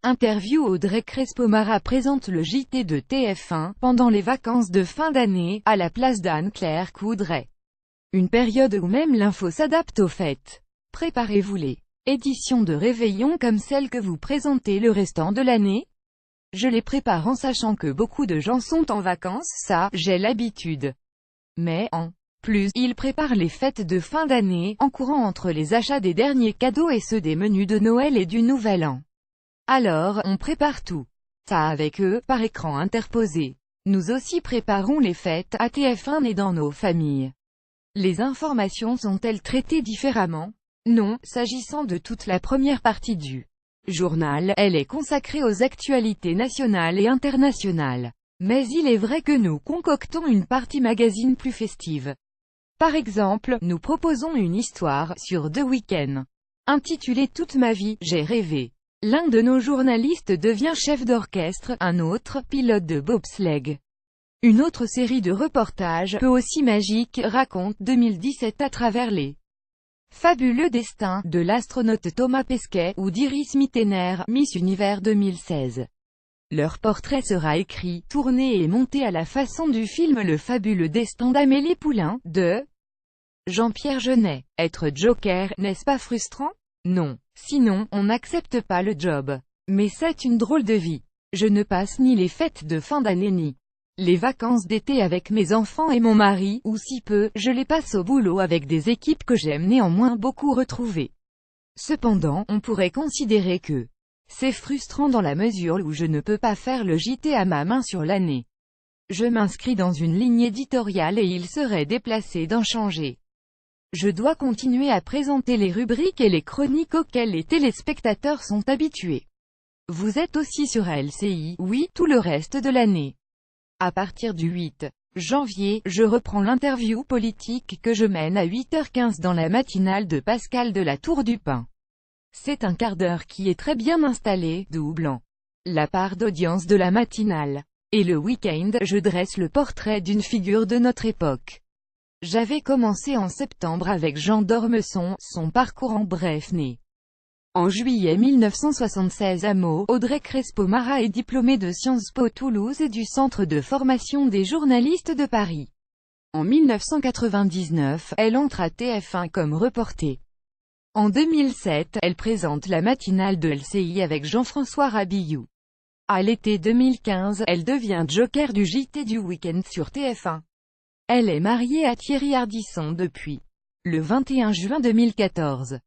Interview. Audrey Crespo-Mara présente le JT de TF1, pendant les vacances de fin d'année, à la place d'Anne-Claire Coudray. Une période où même l'info s'adapte aux fêtes. Préparez-vous-les éditions de réveillon comme celle que vous présentez le restant de l'année. Je les prépare en sachant que beaucoup de gens sont en vacances, ça, j'ai l'habitude. Mais, en plus, ils préparent les fêtes de fin d'année, en courant entre les achats des derniers cadeaux et ceux des menus de Noël et du Nouvel An. Alors, on prépare tout ça avec eux, par écran interposé. Nous aussi préparons les fêtes, à TF1 et dans nos familles. Les informations sont-elles traitées différemment? Non, s'agissant de toute la première partie du journal, elle est consacrée aux actualités nationales et internationales. Mais il est vrai que nous concoctons une partie magazine plus festive. Par exemple, nous proposons une histoire sur The Weeknd, intitulée Toute ma vie, j'ai rêvé. L'un de nos journalistes devient chef d'orchestre, un autre, pilote de bobsleigh. Une autre série de reportages, peu aussi magique, raconte 2017 à travers les fabuleux destins de l'astronaute Thomas Pesquet ou d'Iris Mittener, Miss Univers 2016. Leur portrait sera écrit, tourné et monté à la façon du film Le fabuleux destin d'Amélie Poulain, de Jean-Pierre Jeunet. Être Joker, n'est-ce pas frustrant? Non. Sinon, on n'accepte pas le job. Mais c'est une drôle de vie. Je ne passe ni les fêtes de fin d'année ni les vacances d'été avec mes enfants et mon mari, ou si peu, je les passe au boulot avec des équipes que j'aime néanmoins beaucoup retrouver. Cependant, on pourrait considérer que c'est frustrant dans la mesure où je ne peux pas faire le JT à ma main sur l'année. Je m'inscris dans une ligne éditoriale et il serait déplacé d'en changer. Je dois continuer à présenter les rubriques et les chroniques auxquelles les téléspectateurs sont habitués. Vous êtes aussi sur LCI, oui, tout le reste de l'année. À partir du 8 janvier, je reprends l'interview politique que je mène à 8h15 dans la matinale de Pascal de la Tour du Pin. C'est un quart d'heure qui est très bien installé, doublant la part d'audience de la matinale. Et le week-end, je dresse le portrait d'une figure de notre époque. J'avais commencé en septembre avec Jean d'Ormesson, son parcours en bref né en juillet 1976 à Meaux. Audrey Crespo-Mara est diplômée de Sciences Po Toulouse et du Centre de formation des journalistes de Paris. En 1999, elle entre à TF1 comme reporter. En 2007, elle présente la matinale de LCI avec Jean-François Rabillou. À l'été 2015, elle devient joker du JT du Week-end sur TF1. Elle est mariée à Thierry Ardisson depuis le 21 juin 2014.